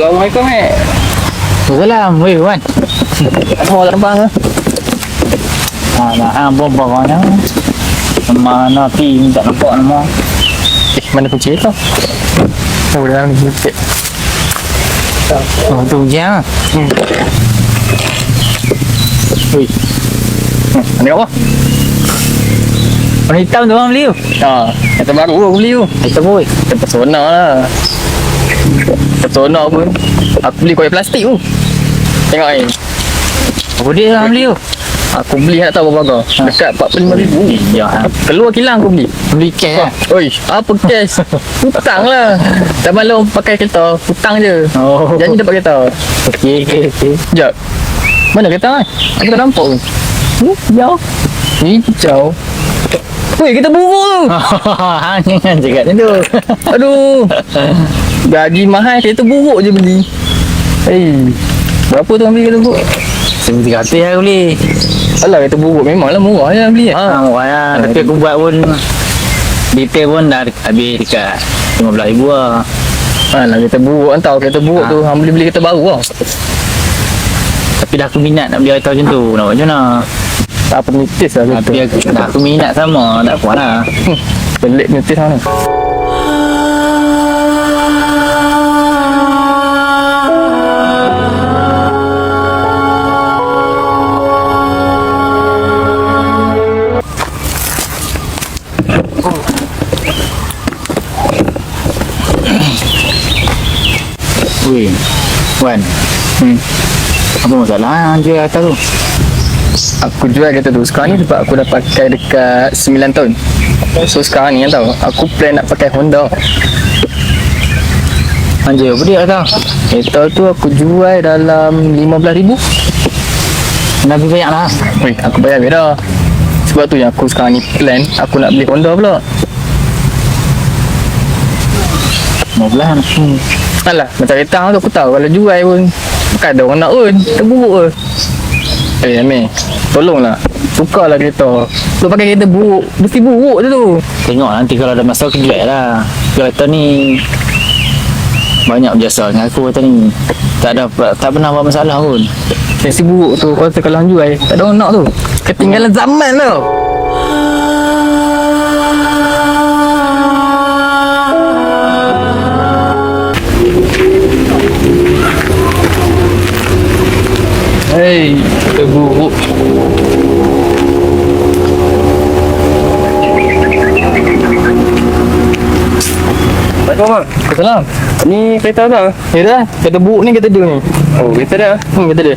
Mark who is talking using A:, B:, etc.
A: Assalamualaikum,
B: Salam, weh Wan.
A: Mau terbang ke?
B: Nah, bomba mana pi minta nampak nama.
A: Mana kunci tu? Oh, dalam ni sikit.
B: Oh, tu je.
A: Ui. Ni apa?
B: Warna hitam tu orang beli tu.
A: Kata baru aku beli tu.
B: Hitam boy.
A: Kata pesona lah. Pesona pun. Aku beli koyak plastik tu. Tengok ni.
B: Apa dia orang beli tu?
A: Aku beli nak tahu berapa harga. Dekat 45,000.
B: Ya.
A: Keluar kilang aku beli.
B: Beli cash lah.
A: Oi, apa cash? Hutang lah. Dah malam pakai kereta, hutang je.
B: Oh.
A: Janji dapat kereta.
B: Okey.
A: Sekejap. Mana kereta kan? Aku tak nampak pun. Hijau. Hijau. Weh, kita buruk tu.
B: Jangan cakap macam tu.
A: Aduh. Gaji mahal, kereta buruk je beli. Berapa tu beli kereta buruk?
B: 1,300 lah aku beli.
A: Alah, kereta buruk memanglah murah je beli.
B: Murah lah. Tapi aku buat pun detail pun dah habis dekat 15,000 lah.
A: Alah, kereta buruk kan tahu. Kereta buruk tu, hang beli kereta baru lah.
B: Tapi dah aku minat nak beli kereta macam tu. Nak buat macam mana?
A: Tak apa nitis lah kereta.
B: Tapi dah aku minat sama. Tak kuat lah.
A: Pelik nitis mana.
B: Weh, Wan. Apa masalah jual kereta tu?
A: Aku jual kereta tu sekarang ni sebab aku dah pakai dekat 9 tahun. So sekarang ni kan tahu, aku plan nak pakai Honda.
B: Anjir, apa dia kereta?
A: Kereta tu aku jual dalam 15,000.
B: Lebih banyak lah.
A: Weh, aku bayar beda. Sebab tu yang aku sekarang ni plan, aku nak beli Honda pula.
B: 15.
A: Alah, macam kereta tu aku tahu kalau jual pun bukan ada orang nak pun, terburuk ke. Amir, tolonglah. Tukarlah kereta. Lu pakai kereta buruk, mesti buruk je tu.
B: Tengok nanti kalau ada masa aku jual lah. Kereta ni banyak berjasa dengan aku kereta ni. Tak pernah buat masalah pun.
A: Mesti buruk tu, kalau hang jual, tak ada orang nak tu. Ketinggalan zaman tu. Hei, kita buruk. Assalamualaikum. Assalam. Ni kereta apa? Ya dah, kereta buruk ni kereta dia ni. Oh, kereta dia. Kereta dia.